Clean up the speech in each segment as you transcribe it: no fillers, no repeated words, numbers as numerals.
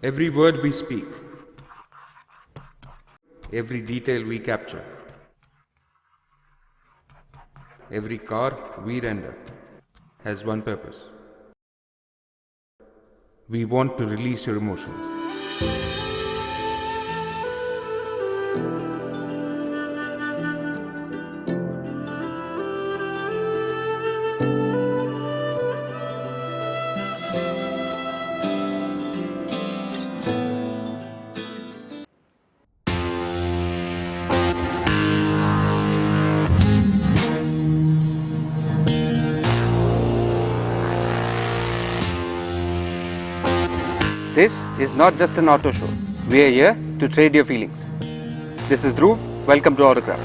Every word we speak, every detail we capture, every car we render has one purpose. We want to release your emotions. This is not just an auto show. We are here to trade your feelings. This is Dhruv. Welcome to Autograph.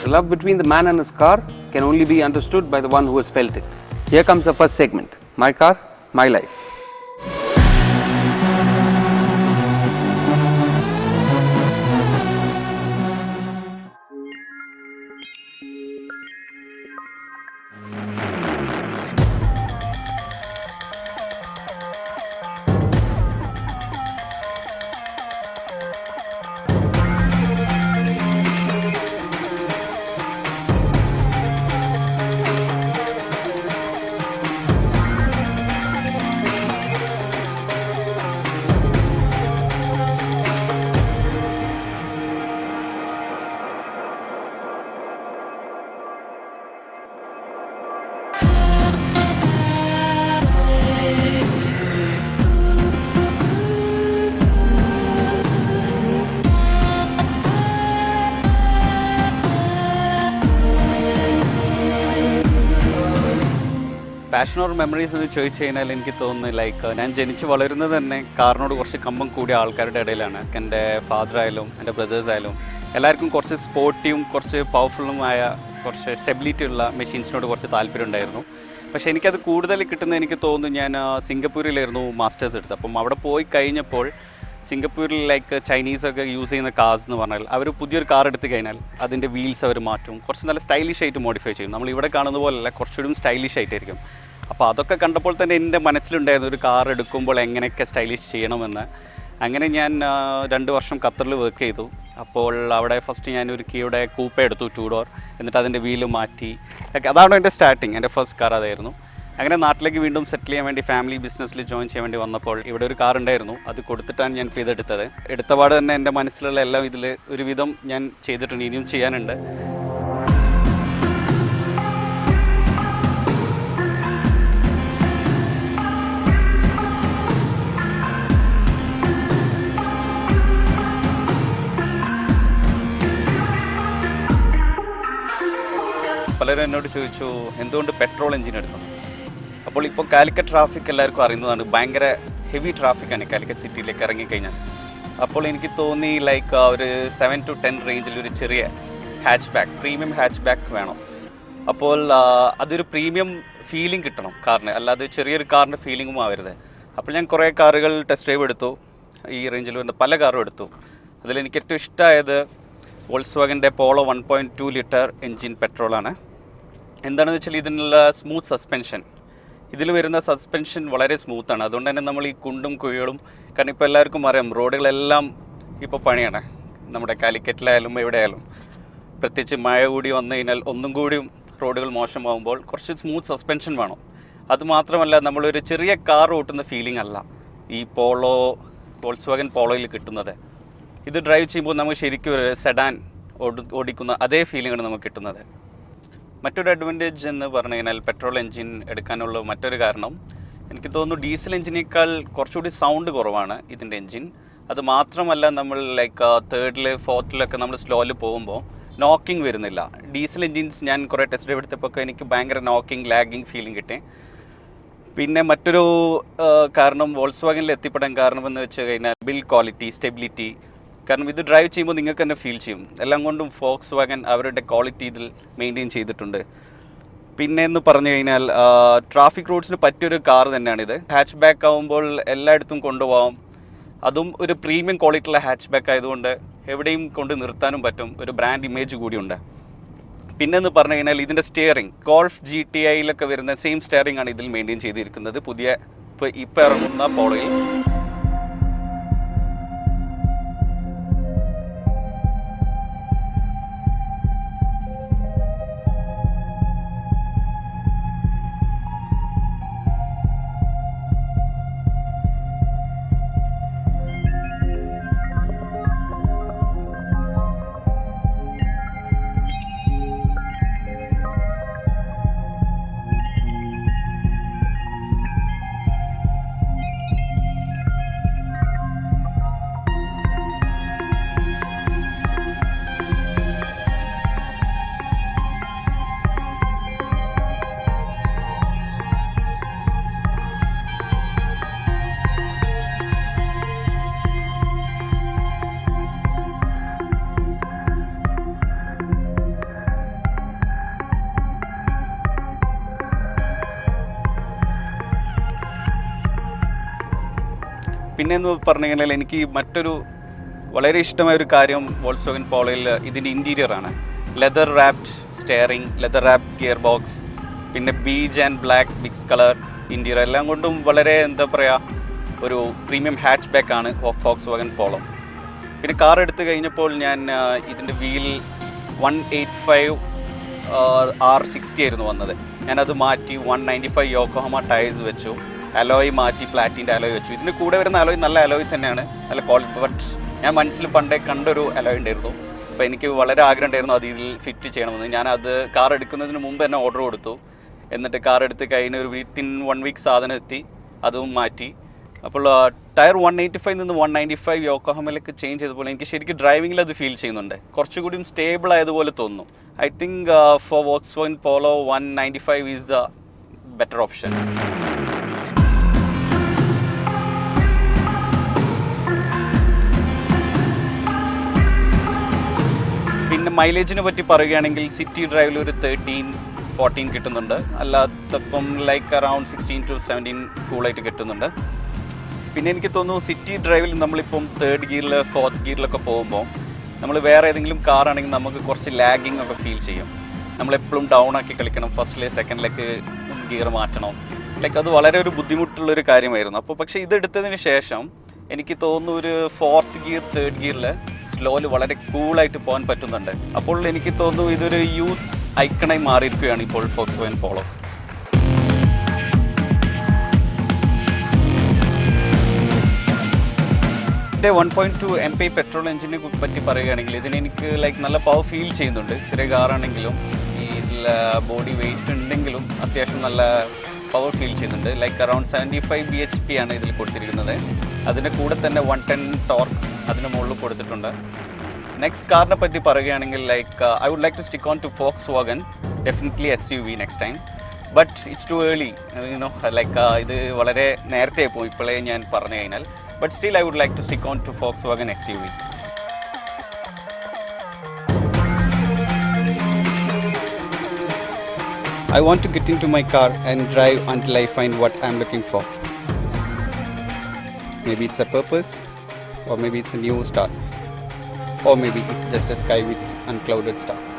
The love between the man and his car can only be understood by the one who has felt it. Here comes the first segment. My car, my life. Passion or memories എന്ന് ചോദിച്ചു കഴിഞ്ഞാൽ എനിക്ക് തോന്നുന്നു like ഞാൻ ജനിച്ച് വളരുന്നത് തന്നെ കാറിനോട് കുറച്ച് കമ്പം കൂടിയ ആൾക്കാരുടെ ഇടയിലാണ്. എൻ്റെ ഫാദറായാലും എൻ്റെ ബ്രദേഴ്സായാലും എല്ലാവർക്കും കുറച്ച് സ്പോർട്ടിയും കുറച്ച് പവർഫുള്ളുമായ കുറച്ച് സ്റ്റെബിലിറ്റി ഉള്ള മെഷീൻസിനോട് കുറച്ച് താല്പര്യം ഉണ്ടായിരുന്നു. പക്ഷേ എനിക്കത് കൂടുതൽ കിട്ടുന്നത് എനിക്ക് തോന്നുന്നു ഞാൻ സിംഗപ്പൂരിലായിരുന്നു മാസ്റ്റേഴ്സ് എടുത്തത്. അപ്പം അവിടെ പോയി കഴിഞ്ഞപ്പോൾ സിംഗപ്പൂരിൽ ലൈക്ക് ചൈനീസൊക്കെ യൂസ് ചെയ്യുന്ന കാർസ് എന്ന് പറഞ്ഞാൽ അവർ പുതിയൊരു കാർ എടുത്തു കഴിഞ്ഞാൽ അതിൻ്റെ വീൽസ് അവർ മാറ്റും, കുറച്ച് നല്ല സ്റ്റൈലിഷ് ആയിട്ട് മോഡിഫൈ ചെയ്യും. നമ്മൾ ഇവിടെ കാണുന്ന പോലെയല്ല, കുറച്ചുകൂടി സ്റ്റൈലിഷ് ആയിട്ടായിരിക്കും. അപ്പോൾ അതൊക്കെ കണ്ടപ്പോൾ തന്നെ എൻ്റെ മനസ്സിലുണ്ടായിരുന്നു ഒരു കാർ എടുക്കുമ്പോൾ എങ്ങനെയൊക്കെ സ്റ്റൈലിഷ് ചെയ്യണമെന്ന്. അങ്ങനെ ഞാൻ 2 വർഷം ഖത്തറിൽ വർക്ക് ചെയ്തു. അപ്പോൾ അവിടെ ഫസ്റ്റ് ഞാനൊരു കിയുടെ കൂപ്പ എടുത്തു, 2 ഡോർ. എന്നിട്ട് അതിൻ്റെ വീല് മാറ്റി. അതാണ് എൻ്റെ സ്റ്റാർട്ടിങ്. എൻ്റെ ഫസ്റ്റ് കാർ അതായിരുന്നു. അങ്ങനെ നാട്ടിലേക്ക് വീണ്ടും സെറ്റിൽ ചെയ്യാൻ വേണ്ടി ഫാമിലി ബിസിനസ്സിൽ ജോയിൻ ചെയ്യാൻ വേണ്ടി വന്നപ്പോൾ ഇവിടെ ഒരു കാർ ഉണ്ടായിരുന്നു. അത് കൊടുത്തിട്ടാണ് ഞാൻ ഇപ്പോൾ ഇതെടുത്തത്. എടുത്തപാട് തന്നെ എൻ്റെ മനസ്സിലുള്ള എല്ലാം ഇതിൽ ഒരുവിധം ഞാൻ ചെയ്തിട്ടുണ്ട്, ഇനിയും ചെയ്യാനുണ്ട്. പലരും എന്നോട് ചോദിച്ചു എന്തുകൊണ്ട് പെട്രോൾ എഞ്ചിൻ എടുക്കണം. അപ്പോൾ ഇപ്പോൾ കാലിക്കറ്റ് ട്രാഫിക് എല്ലാവർക്കും അറിയുന്നതാണ്, ഭയങ്കര ഹെവി ട്രാഫിക്കാണ് കാലിക്കറ്റ് സിറ്റിയിലേക്ക് ഇറങ്ങിക്കഴിഞ്ഞാൽ. അപ്പോൾ എനിക്ക് തോന്നി ലൈക്ക് ഒരു 7 to 10 റേഞ്ചിൽ ഒരു ചെറിയ hatch back, premium hatch back വേണം. അപ്പോൾ അതൊരു പ്രീമിയം ഫീലിംഗ് കിട്ടണം കാറിന്, അല്ലാതെ ചെറിയൊരു കാറിൻ്റെ ഫീലിംഗും ആവരുത്. അപ്പോൾ ഞാൻ കുറേ കാറുകൾ ടെസ്റ്റ് ഡ്രൈവ് എടുത്തു, ഈ റേഞ്ചിൽ വരുന്ന പല കാറും എടുത്തു. അതിലെനിക്ക് ഏറ്റവും ഇഷ്ടമായത് വോൾസ്വാഗൻ്റെ പോളോ 1.2 ലിറ്റർ എൻജിൻ പെട്രോളാണ്. എന്താണെന്ന് വെച്ചാൽ ഇതിനുള്ള സ്മൂത്ത് സസ്പെൻഷൻ, ഇതിൽ വരുന്ന സസ്പെൻഷൻ വളരെ സ്മൂത്താണ്. അതുകൊണ്ട് തന്നെ നമ്മൾ ഈ കുണ്ടും കുഴികളും, കാരണം ഇപ്പോൾ എല്ലാവർക്കും അറിയാം റോഡുകളെല്ലാം ഇപ്പോൾ പണിയാണ് നമ്മുടെ കാലിക്കറ്റിലായാലും എവിടെയായാലും. പ്രത്യേകിച്ച് മഴ കൂടി വന്നു കഴിഞ്ഞാൽ ഒന്നും കൂടിയും റോഡുകൾ മോശമാകുമ്പോൾ കുറച്ച് സ്മൂത്ത് സസ്പെൻഷൻ വേണം. അതുമാത്രമല്ല നമ്മളൊരു ചെറിയ കാർ ഓട്ടുന്ന ഫീലിംഗ് അല്ല ഈ വോൾസ്വാഗൻ പോളോയിൽ കിട്ടുന്നത്. ഇത് ഡ്രൈവ് ചെയ്യുമ്പോൾ നമുക്ക് ശരിക്കും ഒരു സെഡാൻ ഓടിക്കുന്ന അതേ ഫീലിംഗാണ് നമുക്ക് കിട്ടുന്നത്. മറ്റൊരു അഡ്വാൻറ്റേജ് എന്ന് പറഞ്ഞു കഴിഞ്ഞാൽ പെട്രോൾ എൻജിൻ എടുക്കാനുള്ള മറ്റൊരു കാരണം, എനിക്ക് തോന്നുന്നു ഡീസൽ എൻജിനേക്കാൾ കുറച്ചുകൂടി സൗണ്ട് കുറവാണ് ഇതിൻ്റെ എൻജിൻ. അത് മാത്രമല്ല നമ്മൾ ലൈക്ക് 3rd, 4th നമ്മൾ സ്ലോയിൽ പോകുമ്പോൾ നോക്കിംഗ് വരുന്നില്ല. ഡീസൽ എൻജിൻസ് ഞാൻ കുറേ ടെസ്റ്റ് ഡ്രൈവ് എടുത്തപ്പോൾ എനിക്ക് ഭയങ്കര നോക്കിംഗ്, ലാഗിങ് ഫീലിംഗ് കിട്ടി. പിന്നെ മറ്റൊരു കാരണം വോൾസ്വാഗനിൽ എത്തിപ്പെടാൻ കാരണമെന്ന് വെച്ച് കഴിഞ്ഞാൽ ബിൽഡ് ക്വാളിറ്റി, സ്റ്റെബിലിറ്റി. കാരണം ഇത് ഡ്രൈവ് ചെയ്യുമ്പോൾ നിങ്ങൾക്ക് തന്നെ ഫീൽ ചെയ്യും. എല്ലാം കൊണ്ടും വോൾസ്വാഗൻ അവരുടെ ക്വാളിറ്റി ഇതിൽ മെയിൻറ്റെയിൻ ചെയ്തിട്ടുണ്ട്. പിന്നെ എന്ന് പറഞ്ഞു കഴിഞ്ഞാൽ ട്രാഫിക് റൂട്ട്സിന് പറ്റിയൊരു കാർ തന്നെയാണിത്. ഹാച്ച് ബാക്ക് ആകുമ്പോൾ എല്ലായിടത്തും കൊണ്ടുപോകാം. അതും ഒരു പ്രീമിയം ക്വാളിറ്റിയുള്ള ഹാച്ച് ബാക്ക് ആയതുകൊണ്ട് എവിടെയും കൊണ്ട് നിർത്താനും പറ്റും. ഒരു ബ്രാൻഡ് ഇമേജ് കൂടിയുണ്ട്. പിന്നെന്ന് പറഞ്ഞു കഴിഞ്ഞാൽ ഇതിൻ്റെ സ്റ്റിയറിംഗ് ഗോൾഫ് GTIയിലൊക്കെ വരുന്ന സെയിം സ്റ്റിയറിംഗ് ആണ് ഇതിൽ മെയിൻറ്റെയിൻ ചെയ്തിരിക്കുന്നത് പുതിയ ഇപ്പോൾ ഇറങ്ങുന്ന പോളോയിൽ. പിന്നെയെന്ന് പറഞ്ഞു കഴിഞ്ഞാൽ എനിക്ക് മറ്റൊരു വളരെ ഇഷ്ടമായ ഒരു കാര്യം വോൾക്സ്വാഗൻ പോളോയിൽ ഇതിൻ്റെ ഇൻറ്റീരിയറാണ്. Leather wrapped steering, leather wrapped gear box, പിന്നെ beige and black mix colour interior എല്ലാം കൊണ്ടും വളരെ എന്താ പറയുക ഒരു പ്രീമിയം ഹാച്ച് ബാക്കാണ് വോൾക്സ്വാഗൻ പോളോ. പിന്നെ കാർ എടുത്തു കഴിഞ്ഞപ്പോൾ ഞാൻ ഇതിൻ്റെ വീൽ 185 R60 ആയിരുന്നു വന്നത്. ഞാനത് മാറ്റി 195 യോക്കോഹാമ ടയേഴ്സ് വെച്ചു. അലോയ് മാറ്റി പ്ലാറ്റിൻ്റെ അലോയ് വെച്ചു. ഇതിന് കൂടെ വരുന്ന അലോയ് നല്ല അലോയ് തന്നെയാണ്, നല്ല ക്വാളിറ്റി. ബട്ട് ഞാൻ മനസ്സിൽ പണ്ടേ കണ്ടൊരു അലോയ് ഉണ്ടായിരുന്നു. അപ്പോൾ എനിക്ക് വളരെ ആഗ്രഹം ഉണ്ടായിരുന്നു അത് ഇതിൽ ഫിറ്റ് ചെയ്യണമെന്ന്. ഞാനത് കാർ എടുക്കുന്നതിന് മുമ്പ് തന്നെ ഓർഡർ കൊടുത്തു. എന്നിട്ട് കാർ എടുത്ത് കഴിഞ്ഞ ഒരു വിത്തിൻ 1 വീക്ക് സാധനം എത്തി, അതും മാറ്റി. അപ്പോൾ ടയർ 185 നിന്ന് 195 യോക്കോഹാമയിലേക്ക് ചേഞ്ച് ചെയ്തപ്പോൾ എനിക്ക് ശരിക്കും ഡ്രൈവിങ്ങിൽ അത് ഫീൽ ചെയ്യുന്നുണ്ട്. കുറച്ചുകൂടി സ്റ്റേബിൾ ആയതുപോലെ തോന്നുന്നു. I think for Volkswagen Polo 195 is the better option. പിന്നെ മൈലേജിനെ പറ്റി പറയുകയാണെങ്കിൽ സിറ്റി ഡ്രൈവിൽ ഒരു 13-14 കിട്ടുന്നുണ്ട്. അല്ലാത്തപ്പം ലൈക്ക് അറൗണ്ട് 16 to 17 കൂളായിട്ട് കിട്ടുന്നുണ്ട്. പിന്നെ എനിക്ക് തോന്നുന്നു സിറ്റി ഡ്രൈവിൽ നമ്മളിപ്പം 3rd ഗിയറിൽ 4th ഗിയറിലൊക്കെ പോകുമ്പോൾ നമ്മൾ വേറെ ഏതെങ്കിലും കാറാണെങ്കിൽ നമുക്ക് കുറച്ച് ലാഗിങ് ഒക്കെ ഫീൽ ചെയ്യും. നമ്മളെപ്പോഴും ഡൗൺ ആക്കി കളിക്കണം, ഫസ്റ്റിലേക്ക് സെക്കൻഡിലേക്ക് ഗിയർ മാറ്റണം. ലൈക്ക് അത് വളരെ ഒരു ബുദ്ധിമുട്ടുള്ളൊരു കാര്യമായിരുന്നു. അപ്പോൾ പക്ഷേ ഇതെടുത്തതിന് ശേഷം എനിക്ക് തോന്നുന്നു ഒരു 4th ഗിയർ 3rd ഗിയറിൽ സ്ലോയിൽ വളരെ കൂളായിട്ട് പോകാൻ പറ്റുന്നുണ്ട്. അപ്പോൾ എനിക്ക് തോന്നുന്നു ഇതൊരു യൂത്ത് ഐക്കണായി മാറിയിരിക്കുകയാണ് ഇപ്പോൾ വോൾക്സ്വാഗൻ പോളോ. 1.2 MP പെട്രോൾ എഞ്ചിനെ പറ്റി പറയുകയാണെങ്കിൽ ഇതിനെനിക്ക് ലൈക്ക് നല്ല പവർ ഫീൽ ചെയ്യുന്നുണ്ട്. ചെറിയ കാറാണെങ്കിലും ഇതിൽ ബോഡി വെയിറ്റ് ഉണ്ടെങ്കിലും അത്യാവശ്യം നല്ല പവർ ഫീൽ ചെയ്യുന്നുണ്ട്. ലൈക്ക് അറൗണ്ട് 75 bhp ആണ് ഇതിൽ കൊടുത്തിരിക്കുന്നത്. അതിൻ്റെ കൂടെ തന്നെ 110 ടോർക്ക് അതിന് മുകളിൽ കൊടുത്തിട്ടുണ്ട്. നെക്സ്റ്റ് കാറിനെ പറ്റി പറയുകയാണെങ്കിൽ like I would like to stick on to Volkswagen, definitely SUV next time. But it's too early you know, like ഇത് വളരെ നേരത്തെ പോയി ഇപ്പോഴേ ഞാൻ പറഞ്ഞു കഴിഞ്ഞാൽ. But still I would like to stick on to Volkswagen SUV. I want to get into my car and drive until I find what I'm looking for. Maybe it's a purpose, or maybe it's a new star, or maybe it's just a sky with unclouded stars.